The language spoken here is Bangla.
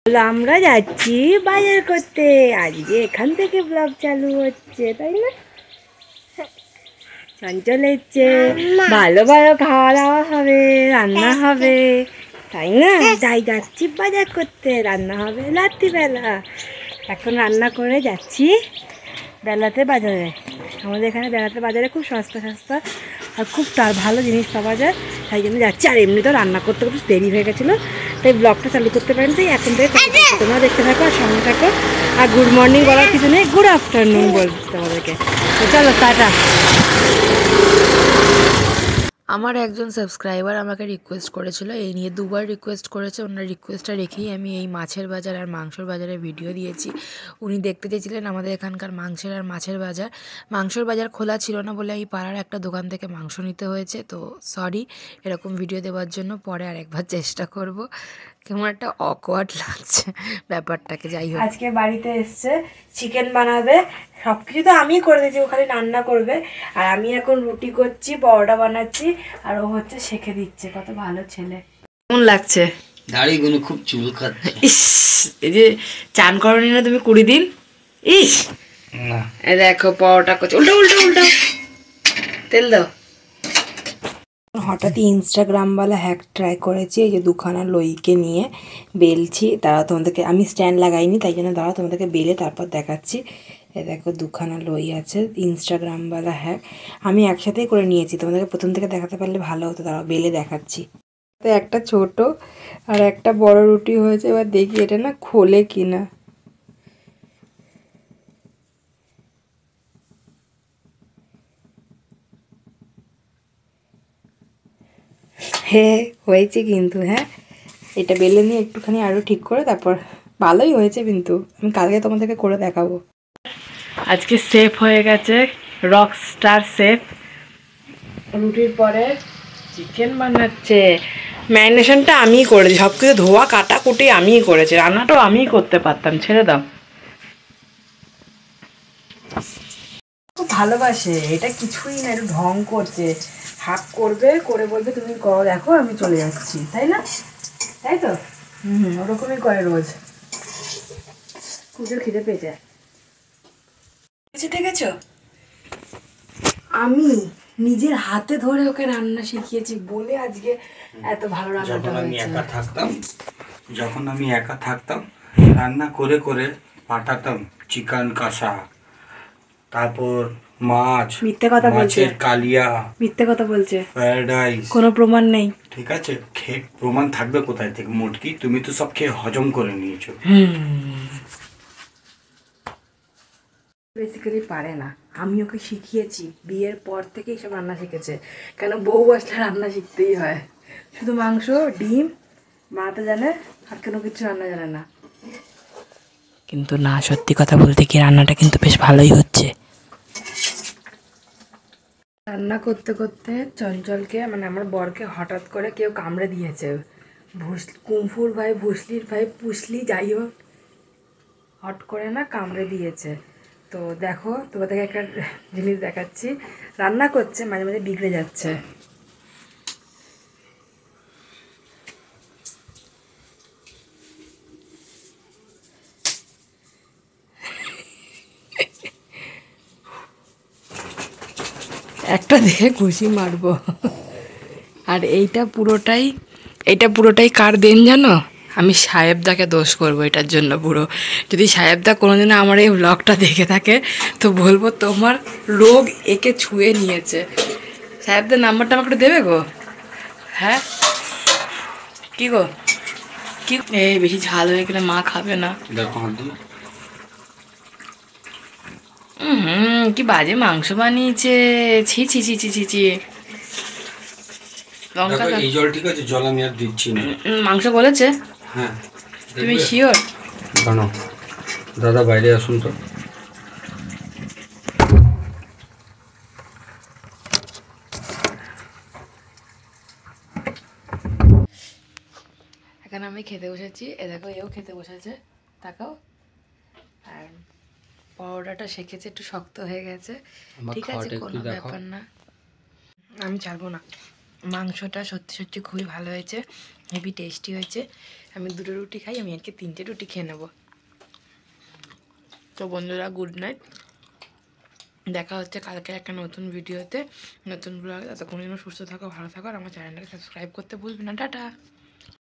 আমরা যাচ্ছি বাজার করতে। আজকে এখান থেকে ব্লগ চালু হচ্ছে, তাই না? চঞ্চল এসছে, ভালো ভালো খাওয়া দাওয়া হবে, রান্না হবে, তাই না? যাই যাচ্ছি বাজার করতে, রান্না হবে রাত্রিবেলা। এখন রান্না করে যাচ্ছি বেলাতে বাজারে। আমাদের এখানে বেলাতে বাজারে খুব সস্তা সস্তা আর খুব ভালো জিনিস পাওয়া যায়, তাই জন্য যাচ্ছি। আর এমনি তো রান্না করতে করতে দেরি হয়ে গেছিলো, তাই ব্লগটা চালু করতে পারেন। তাই এখন থেকে তোমরা দেখতে থাকো আর সঙ্গে থাকো। আর গুড মর্নিং বলার কিছু নেই, গুড আফটারনুন বলছি তোমাদেরকে। তো চলো টাটা। আমার একজন সাবস্ক্রাইবার আমাকে রিকোয়েস্ট করেছিল, এই নিয়ে দুবার রিকোয়েস্ট করেছে। ওনার রিকোয়েস্টটা রেখেই আমি এই মাছের বাজার আর মাংসর বাজারের ভিডিও দিয়েছি। উনি দেখতে চেয়েছিলেন আমাদের এখানকার মাংসের আর মাছের বাজার। মাংসর বাজার খোলা ছিল না বলে এই পাড়ার একটা দোকান থেকে মাংস নিতে হয়েছে। তো সরি এরকম ভিডিও দেওয়ার জন্য, পরে আর একবার চেষ্টা করব। কেমন একটা অকওয়ার্ড লাগছে ব্যাপারটাকে। যাই হোক, আজকে বাড়িতে এসছে, চিকেন বানাবে, সব কিছু তো আমিই করে দিয়েছি, ও খালি রান্না করবে। আর আমি এখন রুটি করছি, পরোটা বানাচ্ছি, আর ও হচ্ছে শেখে দিচ্ছে। কত ভালো ছেলে। কেমন লাগছে? দাড়িগুলো খুব চুল খাচ্ছে। ইস, এই যে চান করনি না তুমি 20 দিন? ইস না, দেখো পরোটা করছে, উল্টো উল্টো উল্টো, তেল দাও। হঠাৎই ইনস্টাগ্রামওয়ালা হ্যাক ট্রাই করেছি। এই যে দুখানা লইকে নিয়ে বেলছি, তারা তোমাদেরকে, আমি স্ট্যান্ড লাগাইনি তাই জন্য দাঁড়া তোমাদেরকে বেলে তারপর দেখাচ্ছি। এ দেখো দুখানা লই আছে, ইনস্টাগ্রামওয়ালা হ্যাক। আমি একসাথেই করে নিয়েছি, তোমাদেরকে প্রথম থেকে দেখাতে পারলে ভালো হতো, তারা বেলে দেখাচ্ছি। তো একটা ছোট আর একটা বড় রুটি হয়েছে, এবার দেখি এটা না খোলে কিনা। হ্যাঁ হয়েছে কিন্তু, হ্যাঁ এটা বেলে নিয়ে একটুখানি আরও ঠিক করে তারপর ভালোই হয়েছে কিন্তু। আমি কালকে তোমাদেরকে করে দেখাবো। আজকে সেফ হয়ে গেছে, রক স্টার সেফ। রুটির পরে চিকেন বানাচ্ছে। ম্যারিনেশনটা আমিই করেছি, সব কিছু ধোয়া কাটা কুটি আমিই করেছি, রান্নাটাও আমিই করতে পারতাম, ছেড়ে দাও। খুব ভালোবাসে, এটা কিছুই না, একটু ঢং করছে। হাফ করবে, করে বলবে তুমি করো, দেখো আমি চলে যাচ্ছি, তাই না? তাই তো ওরকমই করে রোজ। পুজোর খিদে পেয়েছে, দেখেছো? আমি নিজের হাতে ধরে ওকে রান্না শিখিয়েছি বলে আজকে এত ভালো রান্নাটা হয়েছে। যখন আমি একা থাকতাম রান্না করে করে পাঠাতাম চিকেন কষা, তারপর মাছ, মিথ্যে কথা বলছে, মাছের কালিয়া, মিথ্যে কথা বলছে, ফ্রাইড রাইস। কোনো প্রমাণ নেই। ঠিক আছে, খেয়ে প্রমাণ থাকবে কোথায় থেকে মোটকি? তুমি তো সব খেয়ে হজম করে নিয়েছো। বেসিক্যালি পারে না, আমি ওকে শিখিয়েছি, বিয়ের পর থেকে এইসব রান্না শিখেছে। কেন বউ আসলে রান্না শিখতেই হয়। শুধু মাংস ডিম বানাতে জানে, আর কোনো কিছু রান্না জানে না। কিন্তু না, সত্যি কথা বলতে কি রান্নাটা কিন্তু বেশ ভালোই হচ্ছে। রান্না করতে করতে চঞ্চলকে, মানে আমার বরকে হঠাৎ করে কেউ কামড়ে দিয়েছে। কুমফুর ভাই, ভুসলির ভাই, পুসলি, যাই হোক, হট করে না কামড়ে দিয়েছে। তো দেখো তোমাদেরকে একটা জিনিস দেখাচ্ছি, রান্না করছে মাঝে মাঝে বিগড়ে যাচ্ছে। একটা দেখে ঘুষি মারবো। আর এইটা পুরোটাই কার দেন জানো? আমি সাহেবদাকে দোষ করবো এটার জন্য পুরো। যদি সাহেবদা কোনোদিনও আমার এই ব্লগটা দেখে থাকে তো বলবো তোমার রোগ একে ছুঁয়ে নিয়েছে। সাহেবদার নাম্বারটা আমাকে একটু দেবে গো? হ্যাঁ কি গো, কি এই বেশি ঝাল হয়ে গেলে মা খাবে না। কি বাজে মাংস বানিয়েছে, ছি ছি ছি ছি ছি ছি। লঙ্কা, এই জল ঠিক আছে, জল আমি আর দিচ্ছি না। মাংস বলেছে? হ্যাঁ, তুমি শিওর? জানো দাদা বাইরে আসুন তো। এখন আমি খেতে বসেছি, এ দেখো এও খেতে বসেছে, তাকাও। আর পরোটাটা সেকেছে, একটু শক্ত হয়ে গেছে, ঠিক আছে কোনো ব্যাপার না, আমি ছাড়বো না। মাংসটা সত্যি সত্যি খুবই ভালো হয়েছে, হেভি টেস্টি হয়েছে। আমি 2টো রুটি খাই, আমি আজকে 3টে রুটি খেয়ে নেবো। তো বন্ধুরা, গুড নাইট, দেখা হচ্ছে কালকে একটা নতুন ভিডিওতে, নতুন ব্লগে। ততক্ষণ সুস্থ থাকো, ভালো থাকো, আর আমার চ্যানেলটাকে সাবস্ক্রাইব করতে ভুলবে না। টাটা।